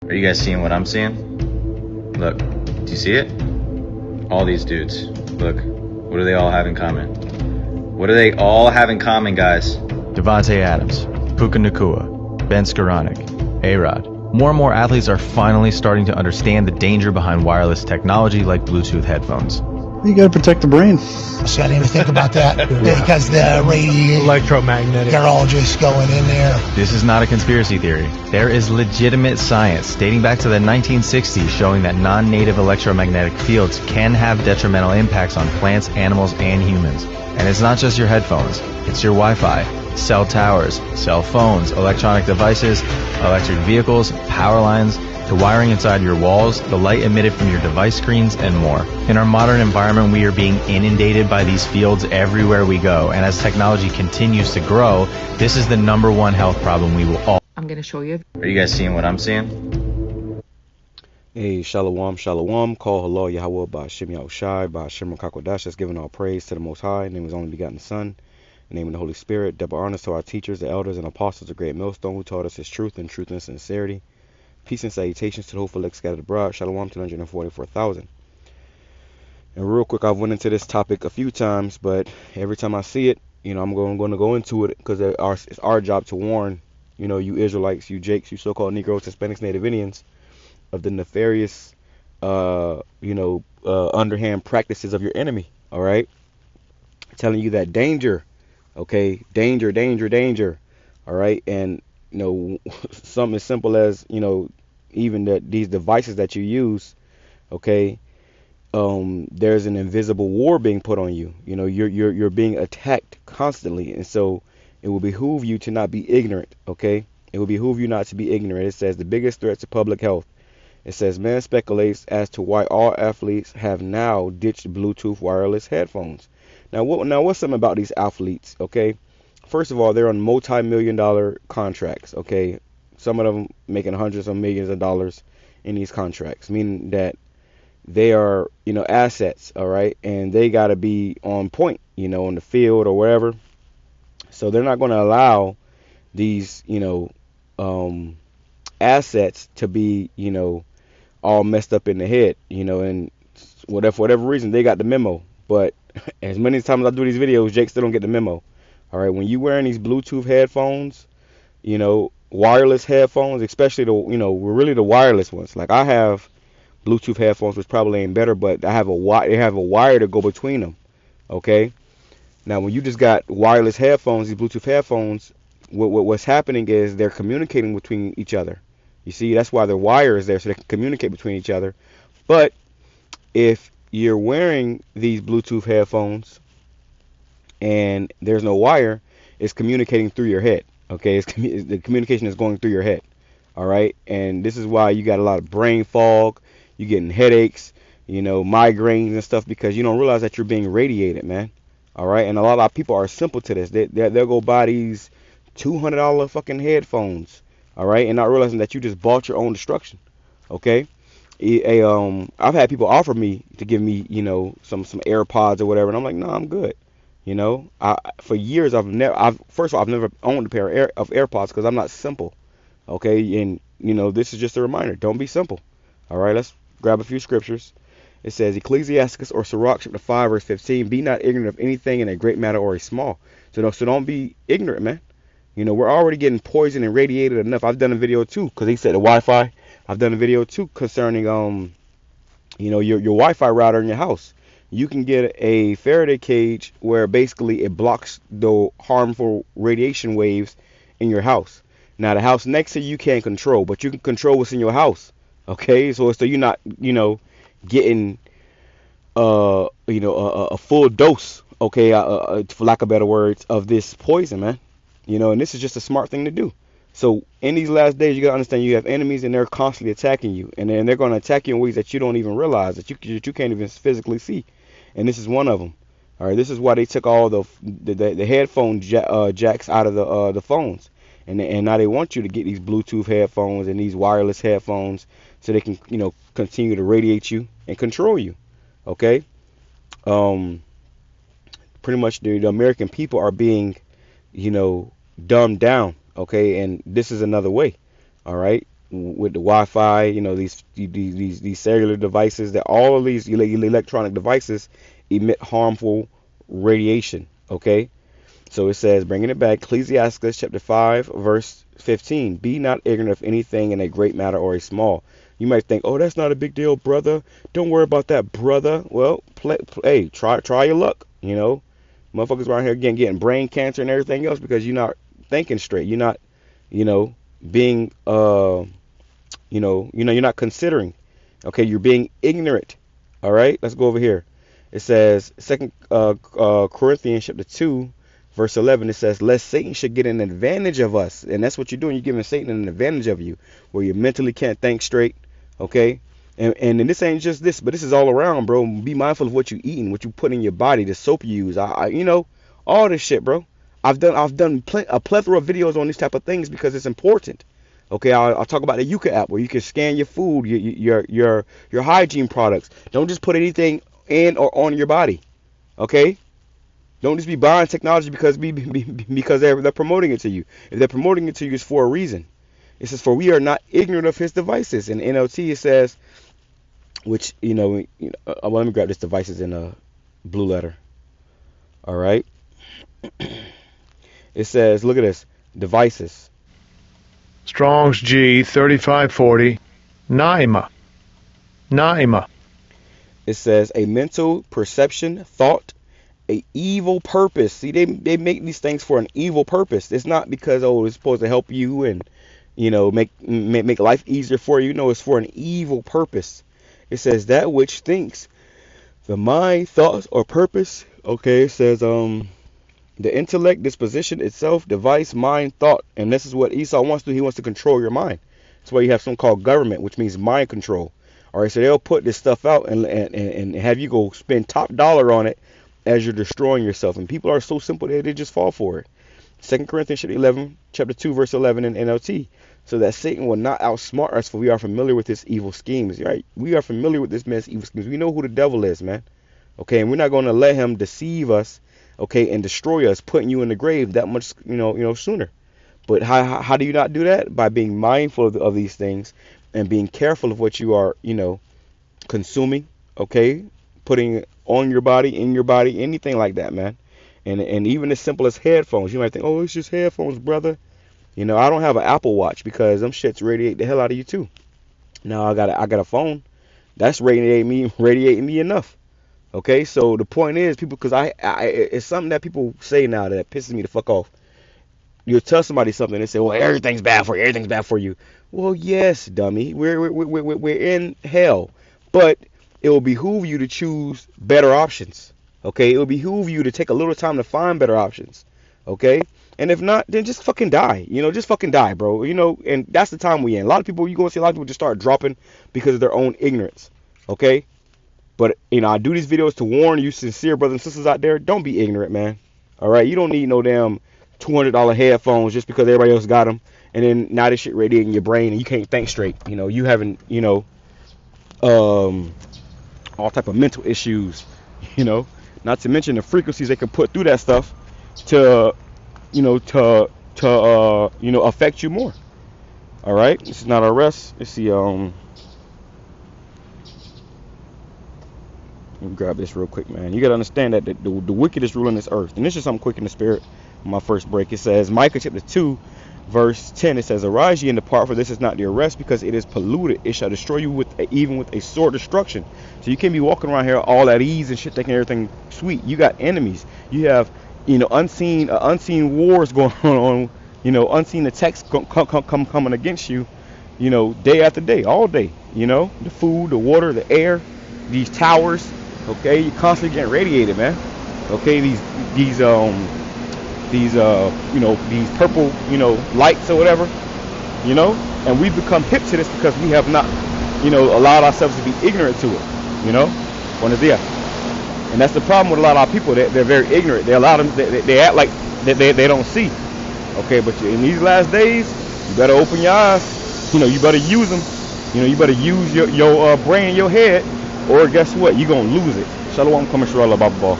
Are you guys seeing what I'm seeing? Look, do you see it? All these dudes. Look, what do they all have in common? What do they all have in common, guys? Devontae Adams, Puka Nacua, Ben Skoranek, A-Rod. More and more athletes are finally starting to understand the danger behind wireless technology like Bluetooth headphones. You gotta protect the brain. So I didn't even think about that because the radiation, electromagnetic, they're all just going in there. This is not a conspiracy theory. There is legitimate science dating back to the 1960s showing that non-native electromagnetic fields can have detrimental impacts on plants, animals, and humans. And it's not just your headphones. It's your Wi-Fi, cell towers, cell phones, electronic devices, electric vehicles, power lines, to wiring inside your walls, the light emitted from your device screens, and more. In our modern environment, we are being inundated by these fields everywhere we go, and as technology continues to grow, this is the #1 health problem we will all... I'm going to show you. Are you guys seeing what I'm seeing? Hey, Shalom, Shalom, call HALAL YAHAWAH, BAHASHAM YAHWASHI, BAHASHAM QADASH, that's giving all praise to the Most High, in the name of His only begotten Son, in the name of the Holy Spirit, double honors to our teachers, the elders, and apostles of Great Millstone, who taught us His truth and sincerity. Peace and salutations to the hopeful elect scattered abroad. Shalom to 144,000. And real quick, I've went into this topic a few times, but every time I see it, I'm going to go into it because it's our job to warn, you Israelites, you Jakes, you so-called Negroes, Hispanics, Native Indians, of the nefarious, underhand practices of your enemy. All right, telling you that danger, okay, danger. All right, and something as simple as even these devices that you use, okay, there's an invisible war being put on you. You're being attacked constantly, and so it will behoove you to not be ignorant. Okay, it will behoove you not to be ignorant. It says the biggest threats to public health. It says man speculates as to why all athletes have now ditched Bluetooth wireless headphones. Now what's something about these athletes? Okay, first of all, they're on multi-million-dollar contracts. Okay, some of them making hundreds of millions of dollars in these contracts, meaning that they are, assets, all right, and they got to be on point, on the field or wherever. So they're not going to allow these, assets to be, all messed up in the head, and for whatever reason, they got the memo. But as many times as I do these videos, Jake still don't get the memo. All right, when you wearing these Bluetooth headphones, wireless headphones, especially really the wireless ones. Like I have Bluetooth headphones, which probably ain't better, but they have a wire to go between them. Okay. Now, when you just got wireless headphones, these Bluetooth headphones, what's happening is they're communicating between each other. You see, that's why the wire is there, so they can communicate between each other. But if you're wearing these Bluetooth headphones and there's no wire, it's communicating through your head. Okay, the communication is going through your head. All right, and this is why you got a lot of brain fog. You're getting headaches, migraines and stuff, because you don't realize that you're being radiated, man. All right, and a lot of people are simple to this. They'll go buy these $200 fucking headphones. All right, and not realizing that you just bought your own destruction. Okay, I've had people offer me to give me, some AirPods or whatever, and I'm like, no, I'm good. For years I've never owned a pair of AirPods because I'm not simple. Okay, and this is just a reminder. Don't be simple. All right, let's grab a few scriptures. It says Ecclesiasticus or Sirach chapter 5 verse 15. Be not ignorant of anything in a great matter or a small. So don't be ignorant, man. We're already getting poisoned and radiated enough. I've done a video too, because he said the Wi-Fi. I've done a video too concerning your Wi-Fi router in your house. You can get a Faraday cage where basically it blocks the harmful radiation waves in your house. Now the house next to you can't control, but you can control what's in your house. Okay, so you're not getting a full dose. Okay, for lack of better words, of this poison, man. And this is just a smart thing to do. So in these last days, you gotta understand you have enemies and they're constantly attacking you, and then they're going to attack you in ways that you don't even realize, that you can't even physically see. And this is one of them. All right, this is why they took all the headphone jacks out of the phones, and now they want you to get these Bluetooth headphones and these wireless headphones so they can continue to radiate you and control you. Okay, pretty much the American people are being dumbed down. Okay, and this is another way. All right, with the Wi-Fi, you know, these cellular devices, that all of these electronic devices emit harmful radiation. Okay, so it says, bringing it back, Ecclesiastes chapter 5, verse 15. Be not ignorant of anything in a great matter or a small. You might think, oh, that's not a big deal, brother. Don't worry about that, brother. Well, hey, try your luck. You know, motherfuckers around here getting brain cancer and everything else because you're not thinking straight. You're not, being, you're not considering. Okay, you're being ignorant. All right, let's go over here. It says, Second Corinthians chapter 2, verse 11. It says, lest Satan should get an advantage of us. And that's what you're doing. You're giving Satan an advantage of you, where you mentally can't think straight. Okay, and this ain't just this, but this is all around, bro. Be mindful of what you eating, what you put in your body, the soap you use. All this shit, bro. I've done a plethora of videos on these type of things because it's important. Okay, I'll talk about the Yuka app where you can scan your food, your hygiene products. Don't just put anything in or on your body. Okay, don't just be buying technology because they're promoting it to you. If they're promoting it to you, it's for a reason. It says, for we are not ignorant of his devices. In NLT, it says, which, well, let me grab this devices in a blue letter. All right. It says, look at this, devices. Strong's G 3540. Naima. It says a mental perception, thought, a evil purpose. See, they make these things for an evil purpose. It's not because, it's supposed to help you and make life easier for you. No, it's for an evil purpose. It says that which thinks, the mind, thoughts, or purpose. Okay, it says the intellect, disposition itself, device, mind, thought. And this is what Esau wants to do. He wants to control your mind. That's why you have something called government, which means mind control. All right, so they'll put this stuff out and have you go spend top dollar on it as you're destroying yourself. And people are so simple that they just fall for it. 2 Corinthians chapter 2, verse 11 in NLT. So that Satan will not outsmart us, for we are familiar with his evil schemes. Right? We are familiar with this man's evil schemes. We know who the devil is, man. Okay, and we're not going to let him deceive us, okay, and destroy us, putting you in the grave that much, sooner. But how do you not do that? By being mindful of these things and being careful of what you are, consuming, okay, putting on your body, in your body, anything like that, man. And even as simple as headphones. You might think, oh, it's just headphones, brother. I don't have an Apple Watch because them shits radiate the hell out of you too. Now I got a phone that's radiating me enough. Okay, so the point is, people, because it's something that people say now that pisses me the fuck off. You'll tell somebody something and say, well, everything's bad for you. Everything's bad for you. Well, yes, dummy. We're in hell, but it will behoove you to choose better options. Okay, it will behoove you to take a little time to find better options. Okay. And if not, then just fucking die. Just fucking die, bro. And that's the time we in. A lot of people, you're going to see a lot of people just start dropping because of their own ignorance. Okay? But, I do these videos to warn you sincere brothers and sisters out there. Don't be ignorant, man. All right? You don't need no damn $200 headphones just because everybody else got them. And then now this shit radiating your brain and you can't think straight. You having, all type of mental issues, Not to mention the frequencies they can put through that stuff to affect you more. All right, this is not our rest. Let's see. Let me grab this real quick, man. You gotta understand that the wicked is ruling this earth, and this is something quick in the spirit. My first break. It says Micah chapter 2, verse 10. It says, "Arise ye and depart, for this is not your rest, because it is polluted. It shall destroy you even with a sore destruction." So you can't be walking around here all at ease and shit, thinking everything sweet. You got enemies. You have unseen wars going on, unseen attacks coming against you, day after day, all day, the food, the water, the air, these towers, okay, you're constantly getting radiated, man, okay, these purple, lights or whatever, and we've become hip to this because we have not, allowed ourselves to be ignorant to it, Buenos dias. And that's the problem with a lot of our people. They're very ignorant. They act like they don't see. Okay, but in these last days, you better open your eyes. You better use them. You better use your brain and your head, or guess what? You're gonna lose it. Shalom, Kamishra, Baba.